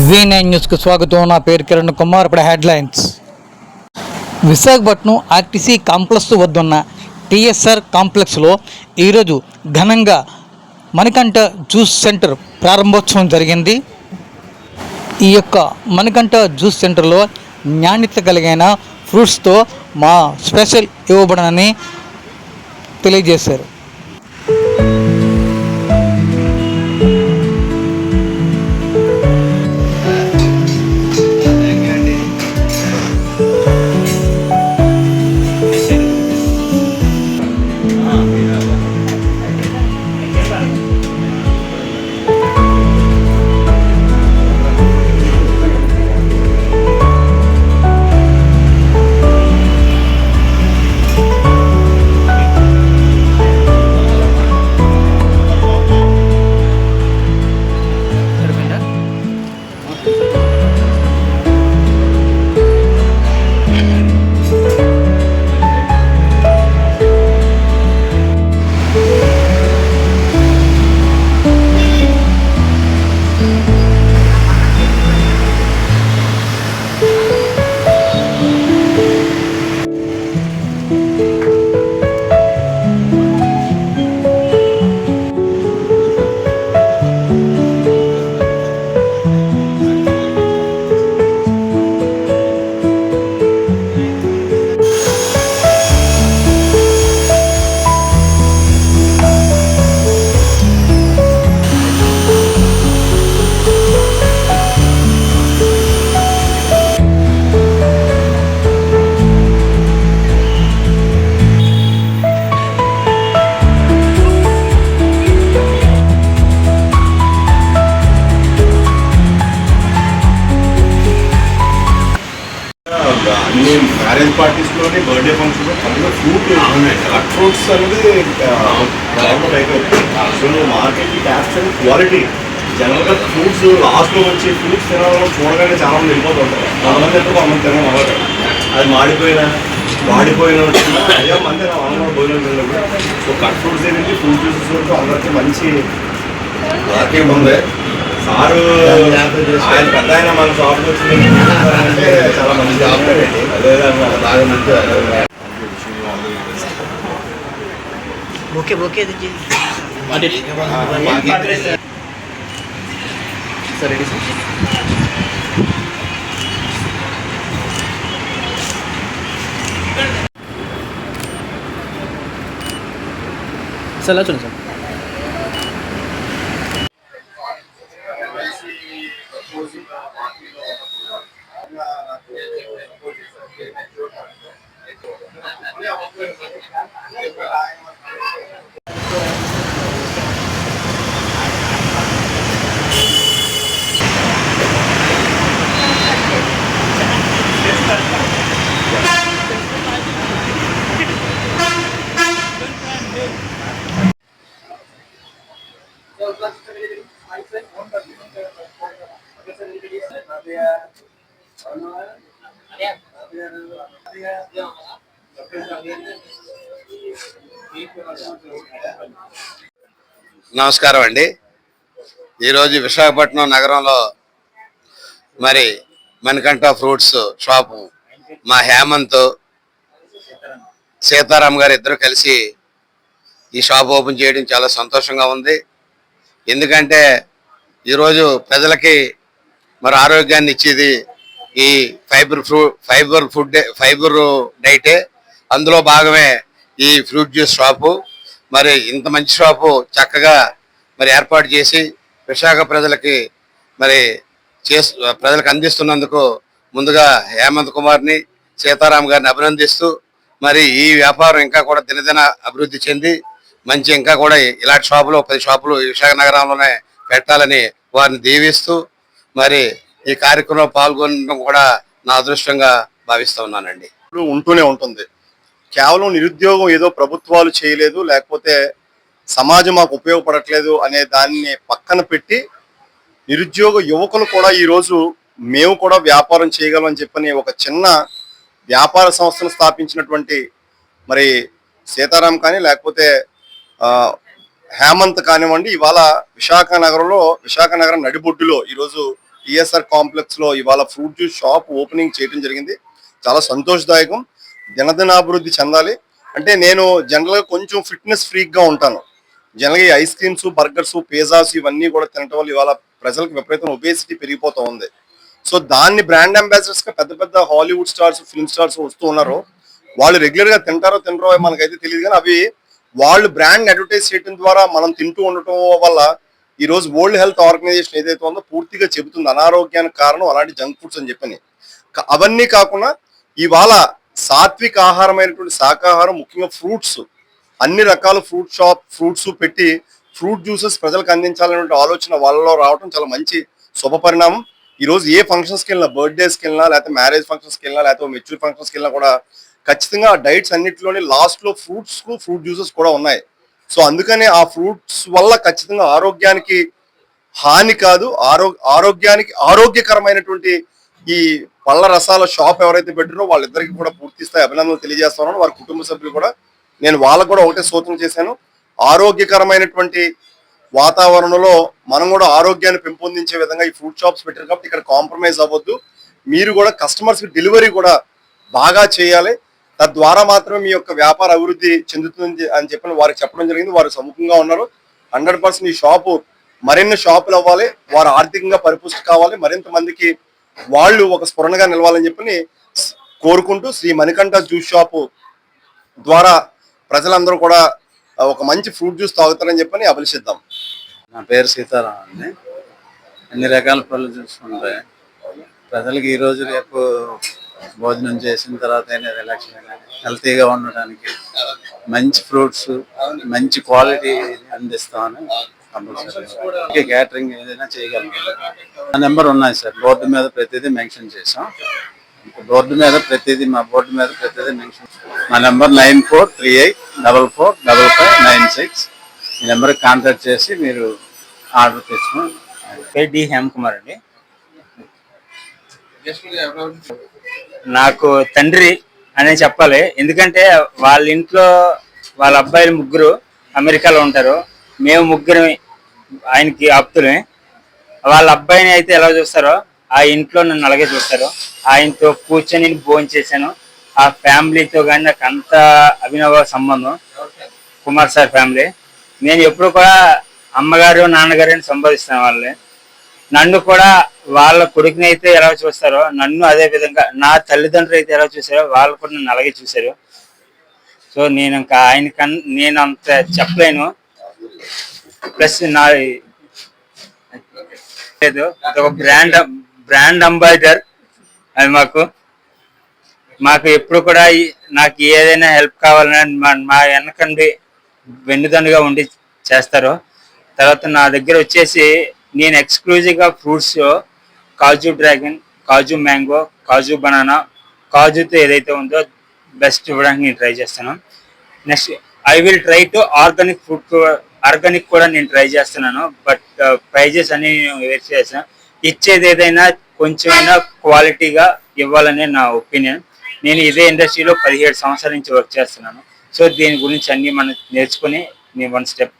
V9 న్యూస్కు స్వాగతం. నా పేరు కిరణ్ కుమార్. ఇప్పుడు హెడ్లైన్స్. విశాఖపట్నం ఆర్టీసీ కాంప్లెక్స్ వద్దున్న టీఎస్ఆర్ కాంప్లెక్స్లో ఈరోజు ఘనంగా మణికంఠ జ్యూస్ సెంటర్ ప్రారంభోత్సవం జరిగింది. ఈ యొక్క మణికంఠ జ్యూస్ సెంటర్లో నాణ్యత కలిగిన ఫ్రూట్స్తో మా స్పెషల్ ఇవ్వబడనని తెలియజేశారు. అన్ని మ్యారేజ్ పార్టీస్లోని బర్త్డే ఫంక్షన్లో అందులో కట్ ఫ్రూట్స్ అనేది అసలు మార్కెట్ ట్యాప్స్ అనేది క్వాలిటీ. జనరల్గా ఫ్రూట్స్ లాస్ట్లో వచ్చి ఫ్రూట్స్ తినాలని చూడగానే చాలా మంది వెళ్ళిపోతుంటారు. కొంతమంది ఎంత కొంతమంది తినడం అవ్వదు. అది వాడిపోయిన వచ్చిన అయ్యా మంది నా వాళ్ళ భోజనం తిన్నప్పుడు సో కట్ ఫ్రూట్స్ ఏంటంటే ఫ్రూట్ జ్యూసెస్ వరకు అందరికీ మంచి మార్కెట్ ఉంది. సారు ఆయన పెద్ద ఆయన మన షాప్కి వచ్చిందంటే చాలా మంచి జాబ్ అదే బాగా మంచి సార్ చూడండి సార్. నమస్కారం అండి. ఈరోజు విశాఖపట్నం నగరంలో మరి మణికంఠ ఫ్రూట్స్ షాపు మా హేమంత్ సీతారాం గారు ఇద్దరు కలిసి ఈ షాప్ ఓపెన్ చేయడం చాలా సంతోషంగా ఉంది. ఎందుకంటే ఈరోజు ప్రజలకి మరి ఆరోగ్యాన్ని ఇచ్చేది ఈ ఫైబర్ డైటే. అందులో భాగమే ఈ ఫ్రూట్ జ్యూస్ షాపు. మరి ఇంత మంచి షాపు చక్కగా మరి ఏర్పాటు చేసి విశాఖ ప్రజలకి మరి ప్రజలకు అందిస్తున్నందుకు ముందుగా హేమంత్ కుమార్ని సీతారాం గారిని అభినందిస్తూ మరి ఈ వ్యాపారం ఇంకా కూడా దినదిన అభివృద్ధి చెంది మంచి ఇంకా కూడా ఇలాంటి షాపులు 10 షాపులు విశాఖ నగరంలోనే పెట్టాలని వారిని దీవిస్తూ మరి ఈ కార్యక్రమంలో పాల్గొనడం కూడా నా అదృష్టంగా భావిస్తూ ఉన్నానండి. ఉంటూనే ఉంటుంది. కేవలం నిరుద్యోగం ఏదో ప్రభుత్వాలు చేయలేదు లేకపోతే సమాజం మాకు ఉపయోగపడట్లేదు అనే దాన్ని పక్కన పెట్టి నిరుద్యోగ యువకులు కూడా ఈరోజు మేము కూడా వ్యాపారం చేయగలం అని చెప్పని ఒక చిన్న వ్యాపార సంస్థను స్థాపించినటువంటి మరి సీతారాం కానీ లేకపోతే హేమంత్ కానివ్వండి, ఇవాళ విశాఖ నగరం నడిబొడ్డులో ఈరోజు ఈఎస్ఆర్ కాంప్లెక్స్ లో ఇవాళ ఫ్రూట్ జ్యూస్ షాప్ ఓపెనింగ్ చేయడం జరిగింది. చాలా సంతోషదాయకం. దినదినాభివృద్ధి చెందాలి. అంటే నేను జనరల్ గా కొంచెం ఫిట్నెస్ ఫ్రీక్ గా ఉంటాను. జనరల్ గా ఐస్ క్రీమ్స్, బర్గర్స్, పిజ్జాస్ ఇవన్నీ కూడా తినటం వల్ల ఇవాళ ప్రజలకు విపరీతం ఒబేసిటీ పెరిగిపోతూ ఉంది. సో దాన్ని బ్రాండ్ అంబాసిడర్స్ గా పెద్ద పెద్ద హాలీవుడ్ స్టార్స్, ఫిల్మ్ స్టార్స్ వస్తూ ఉన్నారు. వాళ్ళు రెగ్యులర్ గా తింటారో తినరో మనకైతే తెలియదు, కానీ అవి వాళ్ళు బ్రాండ్ అడ్వర్టైజ్ చేయడం ద్వారా మనం తింటూ ఉండటం వల్ల ఈ రోజు వరల్డ్ హెల్త్ ఆర్గనైజేషన్ ఏదైతే ఉందో పూర్తిగా చెబుతుంది అనారోగ్యానికి కారణం అలాంటి జంక్ ఫుడ్స్ అని చెప్పని. అవన్నీ కాకుండా ఇవాళ సాత్విక ఆహారమైనటువంటి శాకాహారం, ముఖ్యంగా ఫ్రూట్స్, అన్ని రకాల ఫ్రూట్స్ పెట్టి ఫ్రూట్ జ్యూసెస్ ప్రజలకు అందించాలనే ఆలోచన వాళ్ళలో రావడం చాలా మంచి శుభ పరిణామం. ఈ రోజు ఏ ఫంక్షన్స్కి వెళ్ళినా, బర్త్డేస్కి వెళ్ళినా, లేకపోతే మ్యారేజ్ ఫంక్షన్స్కి వెళ్ళినా, లేకపోతే మెచ్యూర్ ఫంక్షన్స్కి వెళ్ళినా కూడా ఖచ్చితంగా ఆ డైట్స్ అన్నింటిలోని లాస్ట్ లో ఫ్రూట్ జ్యూసెస్ కూడా ఉన్నాయి. సో అందుకని ఆ ఫ్రూట్స్ వల్ల ఖచ్చితంగా ఆరోగ్యానికి హాని కాదు, ఆరోగ్యానికి ఆరోగ్యకరమైనటువంటి ఈ పళ్ళ రసాల షాప్ ఎవరైతే పెట్టారో వాళ్ళిద్దరికి కూడా పూర్తి స్థాయి అభినందనలు తెలియజేస్తున్నాను. వారి కుటుంబ సభ్యులు కూడా నేను వాళ్ళకు కూడా ఒకటే సూచన చేశాను, ఆరోగ్యకరమైనటువంటి వాతావరణంలో మనం కూడా ఆరోగ్యాన్ని పెంపొందించే విధంగా ఈ ఫ్రూట్ షాప్స్ పెట్టారు కాబట్టి ఇక్కడ కాంప్రమైజ్ అవ్వద్దు. మీరు కూడా కస్టమర్స్ డెలివరీ కూడా బాగా చేయాలి. తద్వారా మాత్రమే మీ యొక్క వ్యాపార అభివృద్ధి చెందుతుంది అని చెప్పి వారికి చెప్పడం జరిగింది. వారు సముఖంగా ఉన్నారు. 100% ఈ షాపు మరిన్ని షాపులు అవ్వాలి, వారు ఆర్థికంగా పరిపుష్టి కావాలి, మరింత మందికి వాళ్ళు ఒక స్ఫురణగా నిలవాలని చెప్పని కోరుకుంటూ శ్రీ మణికంఠ జ్యూస్ షాపు ద్వారా ప్రజలందరూ కూడా ఒక మంచి ఫ్రూట్ జ్యూస్ తాగుతారని చెప్పని అభిలషిద్దాం. నా పేరు సీతారాం అండి. అన్ని రకాల పళ్ళు జ్యూస్ ఉంటాయి. ప్రజలకు ఈరోజు రేపు భోజనం చేసిన తర్వాత అయినా రిలాక్స్ హెల్తీగా ఉండడానికి మంచి ఫ్రూట్స్, మంచి క్వాలిటీ అందిస్తామని కంపల్సరీ. క్యాటరింగ్ ఏదైనా చేయగలం. ఆ నెంబర్ ఉన్నాయి సార్, బోర్డు మీద ప్రతిదీ మెన్షన్ చేసాం. మా బోర్డు మీద ప్రతిదీ మెన్షన్. మా నెంబర్ 9438445596. ఈ నెంబర్కి కాంటాక్ట్ చేసి మీరు ఆర్డర్ తెచ్చుకోండి. డి హేమకుమార్ అండి. నాకు తండ్రి అనే చెప్పాలి, ఎందుకంటే వాళ్ళ ఇంట్లో వాళ్ళ అబ్బాయిలు ముగ్గురు అమెరికాలో ఉంటారు, మేము ముగ్గురు ఆయనకి ఆప్తులమే. వాళ్ళ అబ్బాయిని అయితే ఎలా చూస్తారో ఆ ఇంట్లో నన్ను అలాగే చూస్తారు. ఆయనతో కూర్చొని భోజనం చేశాను. ఆ ఫ్యామిలీతో కానీ నాకు అంత అభినవ సంబంధం. Kumar sir family. నేను ఎప్పుడు కూడా అమ్మగారు నాన్నగారు అని సంబోధిస్తాను వాళ్ళని. నన్ను కూడా వాళ్ళ కొడుకుని అయితే ఎలా చూస్తారో నన్ను అదే విధంగా, నా తల్లిదండ్రులు అయితే ఎలా చూసారో వాళ్ళు కూడా నన్ను అలాగే చూశారు. సో నేను ఇంకా నేను అంత చెప్పలేను. ప్లస్ నా ఒక బ్రాండ్ అంబాసిడర్ అది మాకు ఎప్పుడు కూడా నాకు ఏదైనా హెల్ప్ కావాలని మా వెనకండి వెన్నుదన్నుగా ఉండి చేస్తారు. తర్వాత నా దగ్గర వచ్చేసి నేను ఎక్స్క్లూజివ్గా ఫ్రూట్స్ కాజు డ్రాగన్, కాజు మ్యాంగో, కాజు బనానా, కాజుతో ఏదైతే ఉందో బెస్ట్ ఇవ్వడానికి నేను ట్రై చేస్తాను. Next I will try to organic కూడా నేను ట్రై చేస్తున్నాను. బట్ ప్రైజెస్ అన్ని నేను వేస్ట్ చేస్తాను. ఇచ్చేది ఏదైనా కొంచెమైనా క్వాలిటీగా ఇవ్వాలనే నా ఒపీనియన్. నేను ఇదే ఇండస్ట్రీలో 17 సంవత్సరాల నుంచి వర్క్ చేస్తున్నాను. సో దీని గురించి అన్ని మనం నేర్చుకుని నేను 1 స్టెప్